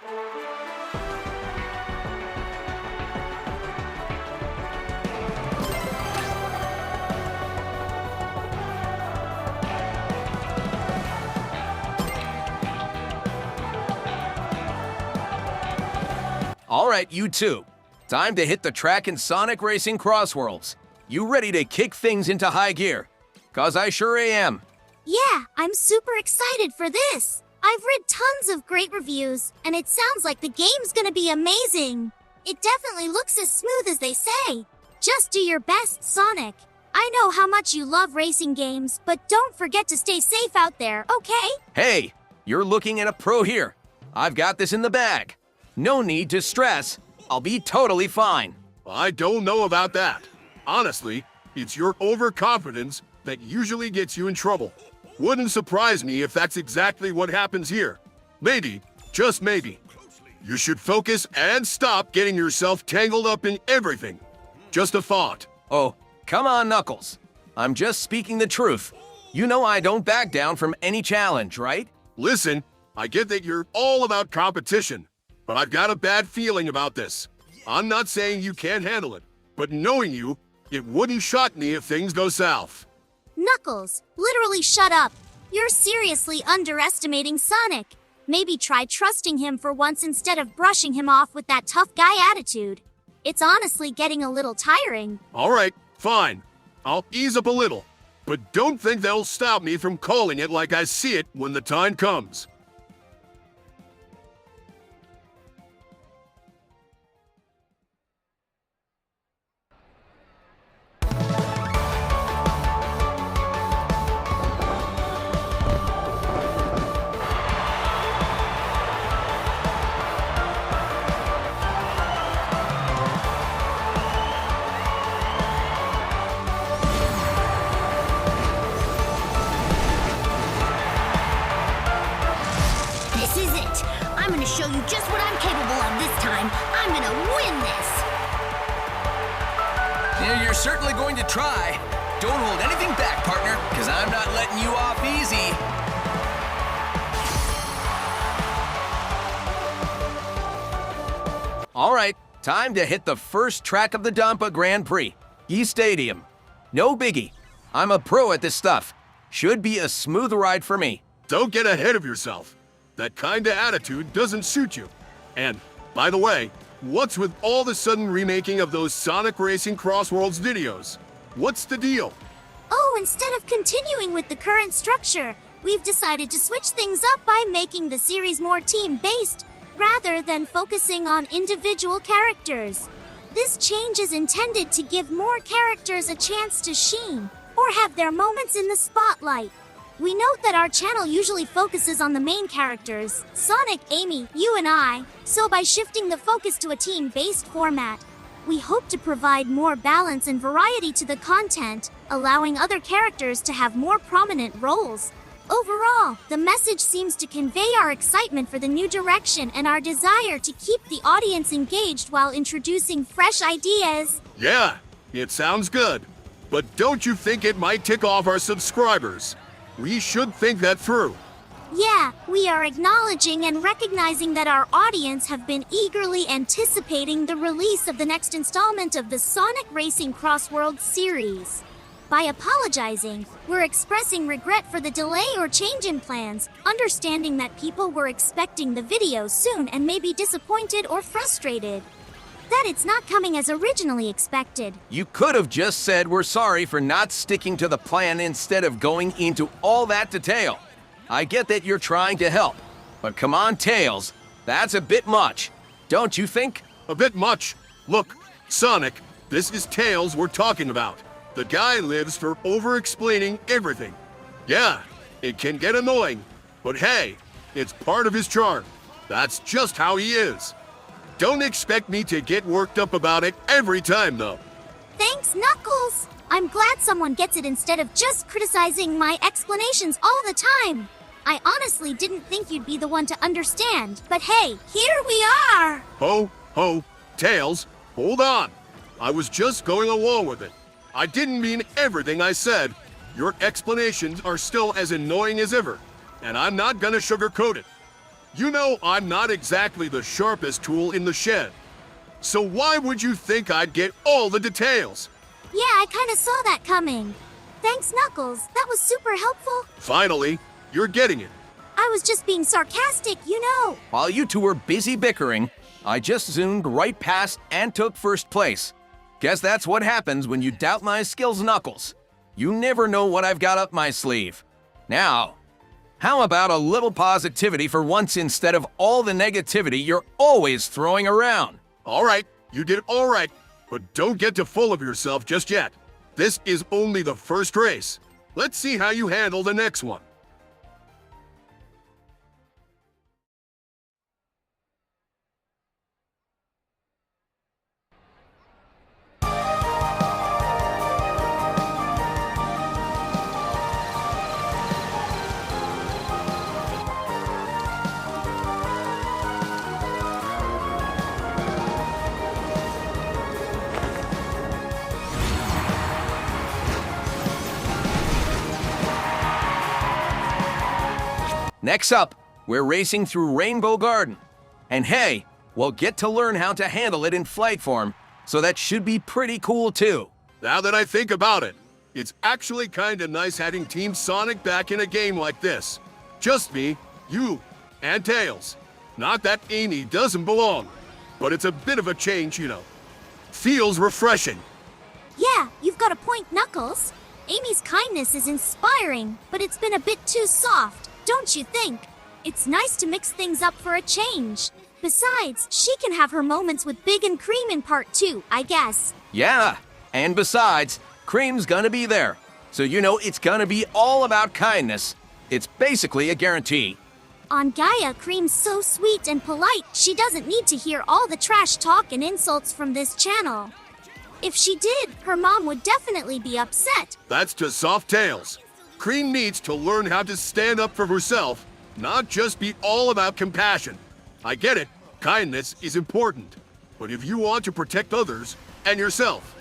All right, you two. Time to hit the track in Sonic Racing CrossWorlds. You ready to kick things into high gear? 'Cause I sure am. Yeah, I'm super excited for this. I've read tons of great reviews, and it sounds like the game's gonna be amazing. It definitely looks as smooth as they say. Just do your best, Sonic. I know how much you love racing games, but don't forget to stay safe out there, okay? Hey, you're looking at a pro here. I've got this in the bag. No need to stress. I'll be totally fine. I don't know about that. Honestly, it's your overconfidence that usually gets you in trouble. Wouldn't surprise me if that's exactly what happens here. Maybe, just maybe. You should focus and stop getting yourself tangled up in everything. Just a thought. Oh, come on, Knuckles. I'm just speaking the truth. You know I don't back down from any challenge, right? Listen, I get that you're all about competition, but I've got a bad feeling about this. I'm not saying you can't handle it, but knowing you, it wouldn't shock me if things go south. Knuckles, literally shut up. You're seriously underestimating Sonic. Maybe try trusting him for once instead of brushing him off with that tough guy attitude. It's honestly getting a little tiring. All right, fine. I'll ease up a little, but don't think that'll stop me from calling it like I see it when the time comes. I'm gonna show you just what I'm capable of this time. I'm gonna win this! Yeah, you're certainly going to try. Don't hold anything back, partner, because I'm not letting you off easy. All right, time to hit the first track of the Donpa Grand Prix, Stadium. No biggie. I'm a pro at this stuff. Should be a smooth ride for me. Don't get ahead of yourself. That kind of attitude doesn't suit you. And, by the way, what's with all the sudden remaking of those Sonic Racing CrossWorlds videos? What's the deal? Oh, instead of continuing with the current structure, we've decided to switch things up by making the series more team-based, rather than focusing on individual characters. This change is intended to give more characters a chance to shine, or have their moments in the spotlight. We note that our channel usually focuses on the main characters, Sonic, Amy, you and I, so by shifting the focus to a team-based format, we hope to provide more balance and variety to the content, allowing other characters to have more prominent roles. Overall, the message seems to convey our excitement for the new direction and our desire to keep the audience engaged while introducing fresh ideas. Yeah, it sounds good. But don't you think it might tick off our subscribers? We should think that through. Yeah, we are acknowledging and recognizing that our audience have been eagerly anticipating the release of the next installment of the Sonic Racing CrossWorlds series. By apologizing, we're expressing regret for the delay or change in plans, understanding that people were expecting the video soon and may be disappointed or frustrated that it's not coming as originally expected. You could have just said we're sorry for not sticking to the plan instead of going into all that detail. I get that you're trying to help, but come on, Tails, that's a bit much, don't you think? A bit much? Look, Sonic, this is Tails we're talking about. The guy lives for over-explaining everything. Yeah, it can get annoying, but hey, it's part of his charm. That's just how he is. Don't expect me to get worked up about it every time, though. Thanks, Knuckles! I'm glad someone gets it instead of just criticizing my explanations all the time. I honestly didn't think you'd be the one to understand, but hey, here we are! Ho, Tails, hold on. I was just going along with it. I didn't mean everything I said. Your explanations are still as annoying as ever, and I'm not gonna sugarcoat it. You know I'm not exactly the sharpest tool in the shed. So why would you think I'd get all the details? Yeah, I kinda saw that coming. Thanks, Knuckles. That was super helpful. Finally, you're getting it. I was just being sarcastic, you know. While you two were busy bickering, I just zoomed right past and took first place. Guess that's what happens when you doubt my skills, Knuckles. You never know what I've got up my sleeve. Now, how about a little positivity for once instead of all the negativity you're always throwing around? All right, you did all right, but don't get too full of yourself just yet. This is only the first race. Let's see how you handle the next one. Next up, we're racing through Rainbow Garden. And hey, we'll get to learn how to handle it in flight form, so that should be pretty cool too. Now that I think about it, it's actually kinda nice having Team Sonic back in a game like this. Just me, you, and Tails. Not that Amy doesn't belong, but it's a bit of a change, you know. Feels refreshing. Yeah, you've got a point, Knuckles. Amy's kindness is inspiring, but it's been a bit too soft, don't you think? It's nice to mix things up for a change. Besides, she can have her moments with Big and Cream in part 2, I guess. Yeah, and besides, Cream's gonna be there. So you know it's gonna be all about kindness. It's basically a guarantee. On Gaia, Cream's so sweet and polite, she doesn't need to hear all the trash talk and insults from this channel. If she did, her mom would definitely be upset. That's to soft Tails. Cream needs to learn how to stand up for herself, not just be all about compassion. I get it, kindness is important. But if you want to protect others and yourself,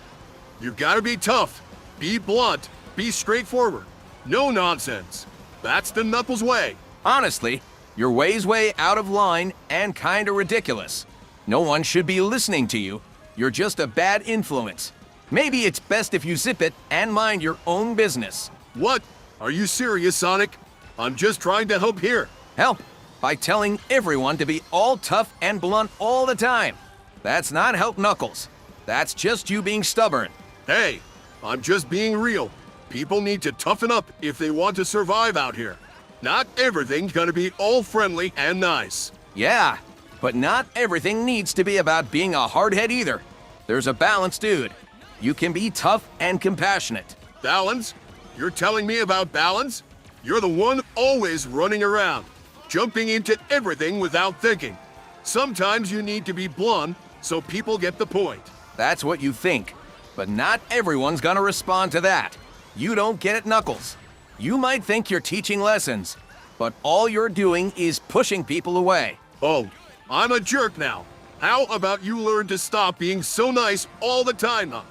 you gotta be tough, be blunt, be straightforward. No nonsense. That's the Knuckles way. Honestly, your way's way out of line and kinda ridiculous. No one should be listening to you. You're just a bad influence. Maybe it's best if you zip it and mind your own business. What? Are you serious, Sonic? I'm just trying to help here. Help by telling everyone to be all tough and blunt all the time. That's not help, Knuckles. That's just you being stubborn. Hey, I'm just being real. People need to toughen up if they want to survive out here. Not everything's gonna be all friendly and nice. Yeah, but not everything needs to be about being a hardhead either. There's a balance, dude. You can be tough and compassionate. Balance? You're telling me about balance? You're the one always running around, jumping into everything without thinking. Sometimes you need to be blunt so people get the point. That's what you think, but not everyone's gonna respond to that. You don't get it, Knuckles. You might think you're teaching lessons, but all you're doing is pushing people away. Oh, I'm a jerk now. How about you learn to stop being so nice all the time, huh?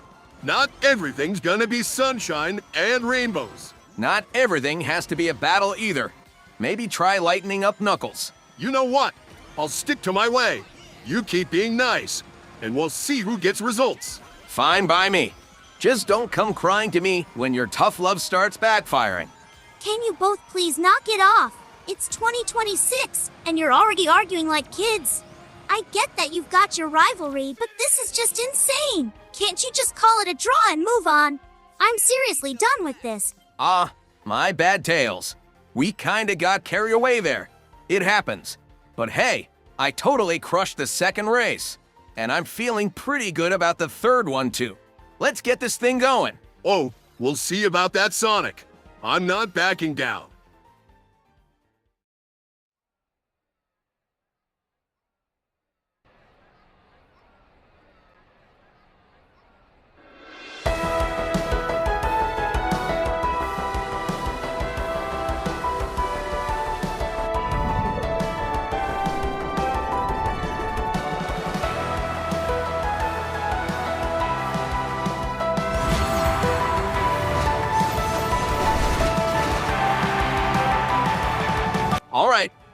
Not everything's gonna be sunshine and rainbows. Not everything has to be a battle either. Maybe try lightening up, Knuckles. You know what? I'll stick to my way. You keep being nice, and we'll see who gets results. Fine by me. Just don't come crying to me when your tough love starts backfiring. Can you both please knock it off? It's 2026, and you're already arguing like kids. I get that you've got your rivalry, but this is just insane. Can't you just call it a draw and move on? I'm seriously done with this. My bad, Tails. We kinda got carried away there. It happens. But hey, I totally crushed the second race. And I'm feeling pretty good about the third one too. Let's get this thing going. Oh, we'll see about that, Sonic. I'm not backing down.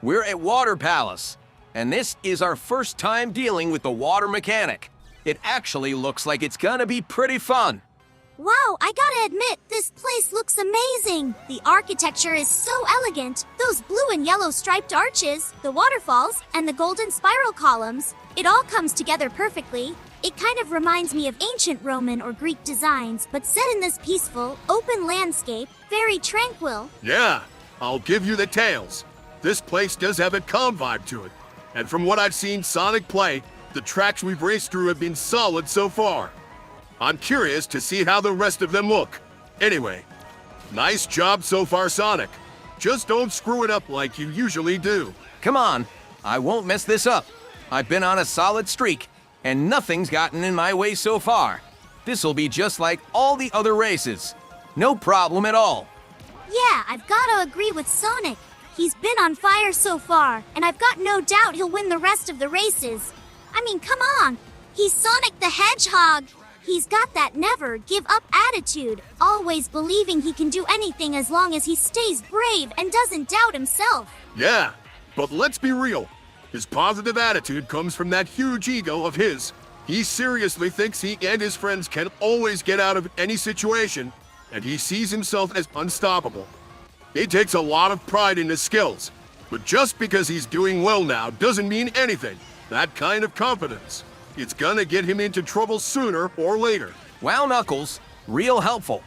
We're at Water Palace, and this is our first time dealing with the water mechanic. It actually looks like it's gonna be pretty fun. Wow, I gotta admit, this place looks amazing. The architecture is so elegant. Those blue and yellow striped arches, the waterfalls, and the golden spiral columns. It all comes together perfectly. It kind of reminds me of ancient Roman or Greek designs, but set in this peaceful, open landscape, very tranquil. Yeah, I'll give you the Tails. This place does have a calm vibe to it. And from what I've seen Sonic play, the tracks we've raced through have been solid so far. I'm curious to see how the rest of them look. Anyway, nice job so far, Sonic. Just don't screw it up like you usually do. Come on, I won't mess this up. I've been on a solid streak, and nothing's gotten in my way so far. This'll be just like all the other races. No problem at all. Yeah, I've gotta agree with Sonic. He's been on fire so far, and I've got no doubt he'll win the rest of the races. I mean, come on. He's Sonic the Hedgehog. He's got that never give up attitude, always believing he can do anything as long as he stays brave and doesn't doubt himself. Yeah, but let's be real. His positive attitude comes from that huge ego of his. He seriously thinks he and his friends can always get out of any situation, and he sees himself as unstoppable. He takes a lot of pride in his skills, but just because he's doing well now doesn't mean anything. That kind of confidence, it's gonna get him into trouble sooner or later. Wow, Knuckles, real helpful.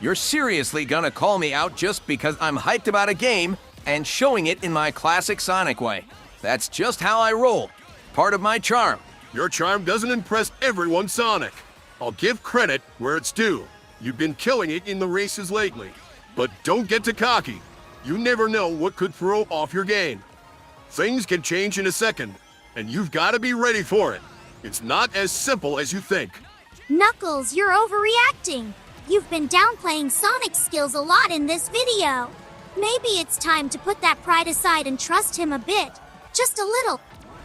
You're seriously gonna call me out just because I'm hyped about a game and showing it in my classic Sonic way. That's just how I roll. Part of my charm. Your charm doesn't impress everyone, Sonic. I'll give credit where it's due. You've been killing it in the races lately. But don't get too cocky. You never know what could throw off your game. Things can change in a second, and you've got to be ready for it. It's not as simple as you think. Knuckles, you're overreacting. You've been downplaying Sonic's skills a lot in this video. Maybe it's time to put that pride aside and trust him a bit. Just a little.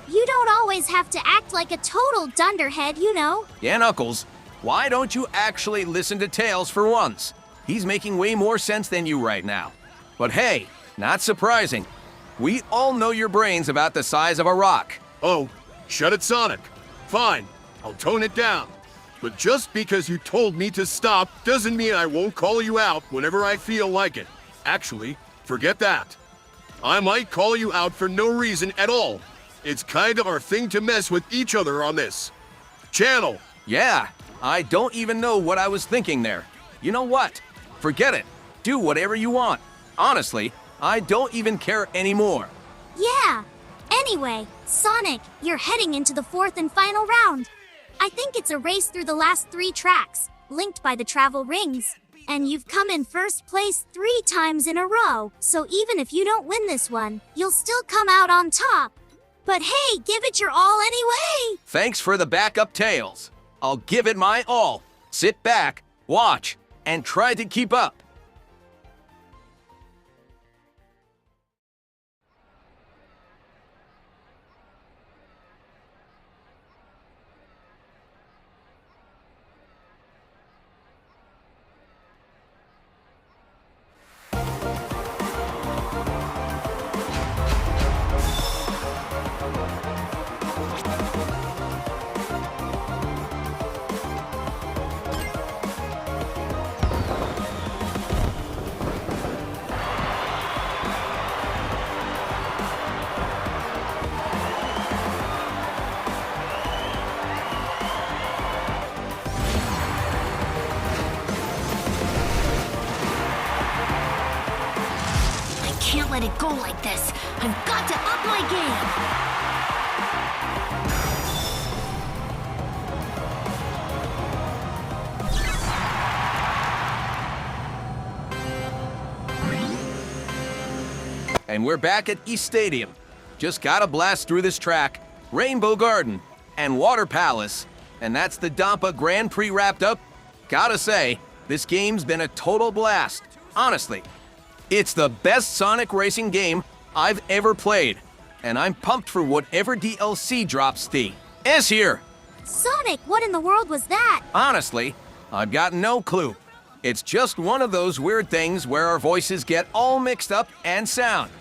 You don't always have to act like a total dunderhead, you know. Yeah, Knuckles, why don't you actually listen to Tails for once? He's making way more sense than you right now. But hey, not surprising. We all know your brain's about the size of a rock. Oh, shut it, Sonic. Fine, I'll tone it down. But just because you told me to stop doesn't mean I won't call you out whenever I feel like it. Actually, forget that. I might call you out for no reason at all. It's kind of our thing to mess with each other on this channel. Yeah, I don't even know what I was thinking there. You know what? Forget it. Do whatever you want. Honestly, I don't even care anymore. Yeah. Anyway, Sonic, you're heading into the fourth and final round. I think it's a race through the last 3 tracks, linked by the travel rings. And you've come in first place 3 times in a row, so even if you don't win this one, you'll still come out on top. But hey, give it your all anyway! Thanks for the backup, Tails. I'll give it my all. Sit back, watch, and try to keep up. Can't let it go like this. I've got to up my game. And we're back at East Stadium. Just gotta blast through this track, Rainbow Garden, and Water Palace, and that's the Donpa Grand Prix wrapped up. Gotta say, this game's been a total blast. Honestly, it's the best Sonic racing game I've ever played, and I'm pumped for whatever DLC drops S here. Sonic, what in the world was that? Honestly, I've got no clue. It's just one of those weird things where our voices get all mixed up and sound.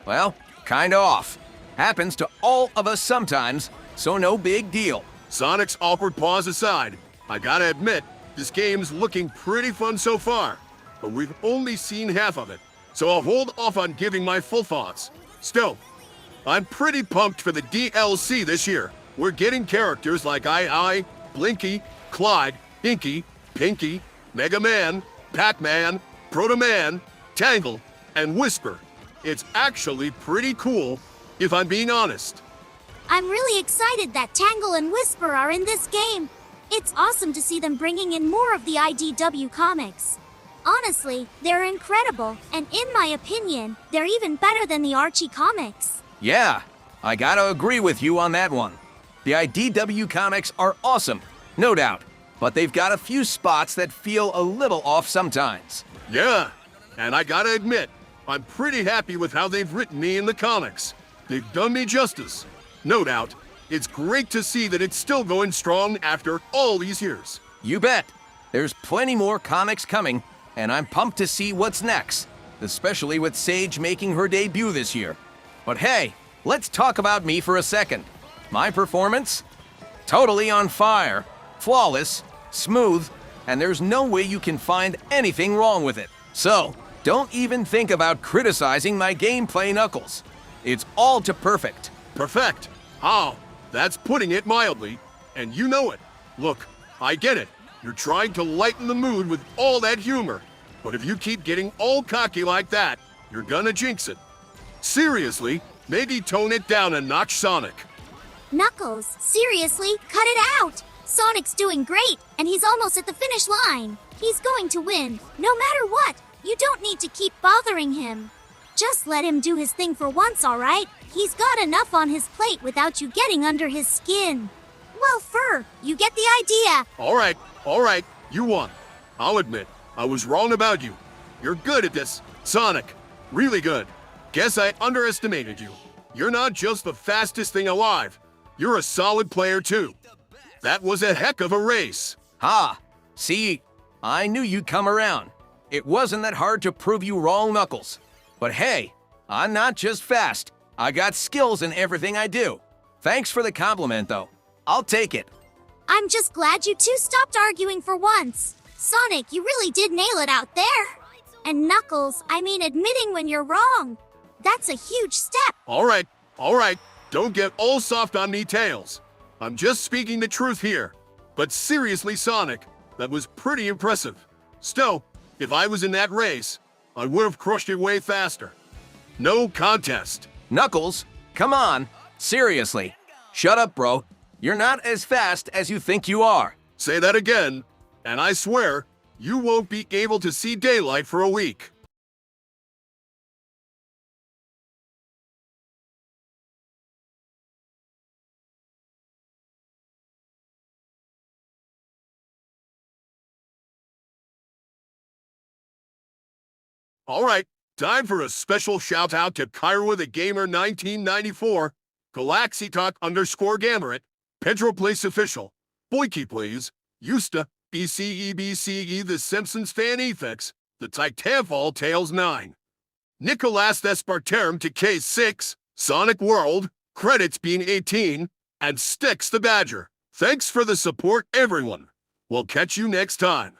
Well, kinda off. Happens to all of us sometimes, so no big deal. Sonic's awkward pause aside, I gotta admit, this game's looking pretty fun so far, but we've only seen half of it, so I'll hold off on giving my full thoughts. Still, I'm pretty pumped for the DLC this year. We're getting characters like 𝗦𝗂𝗋𝗋, Blinky, Clyde, Inky, Pinky, Mega Man, Pac-Man, Proto Man, Tangle, and Whisper. It's actually pretty cool, if I'm being honest. I'm really excited that Tangle and Whisper are in this game. It's awesome to see them bringing in more of the IDW comics. Honestly, they're incredible, and in my opinion, they're even better than the Archie comics. Yeah, I gotta agree with you on that one. The IDW comics are awesome, no doubt, but they've got a few spots that feel a little off sometimes. Yeah, and I gotta admit, I'm pretty happy with how they've written me in the comics. They've done me justice. No doubt, it's great to see that it's still going strong after all these years. You bet. There's plenty more comics coming, and I'm pumped to see what's next, especially with Sage making her debut this year. But hey, let's talk about me for a second. My performance? Totally on fire, flawless, smooth, and there's no way you can find anything wrong with it. So, don't even think about criticizing my gameplay, Knuckles. It's all to perfect. Perfect. Oh, that's putting it mildly, and you know it. Look, I get it. You're trying to lighten the mood with all that humor. But if you keep getting all cocky like that, you're gonna jinx it. Seriously, maybe tone it down a notch, Sonic. Knuckles, seriously, cut it out! Sonic's doing great, and he's almost at the finish line. He's going to win, no matter what. You don't need to keep bothering him. Just let him do his thing for once, alright? He's got enough on his plate without you getting under his skin. Well, Fur, you get the idea. All right, you won. I'll admit, I was wrong about you. You're good at this, Sonic. Really good. Guess I underestimated you. You're not just the fastest thing alive. You're a solid player, too. That was a heck of a race. Ha! See, I knew you'd come around. It wasn't that hard to prove you wrong, Knuckles. But hey, I'm not just fast. I got skills in everything I do. Thanks for the compliment, though. I'll take it. I'm just glad you two stopped arguing for once. Sonic, you really did nail it out there. And Knuckles, I mean admitting when you're wrong. That's a huge step. All right. Don't get all soft on me, Tails. I'm just speaking the truth here. But seriously, Sonic, that was pretty impressive. Still, if I was in that race, I would have crushed it way faster. No contest. Knuckles, come on. Seriously. Shut up, bro. You're not as fast as you think you are. Say that again, and I swear, you won't be able to see daylight for a week. All right, time for a special shout out to 𝗂𝗯𝗀𝗃 the Gamer 1994, 𝗏𝗂𝗃𝗃_Gamerate, Pedro Place Official, Boyke Plays, Yusta, BCE The Simpsons Fan Effects, the Titanfall Tales 9, Nicolas Esparterme to Case 6, Sonic World, credits being 18, and Styx the Badger. Thanks for the support, everyone. We'll catch you next time.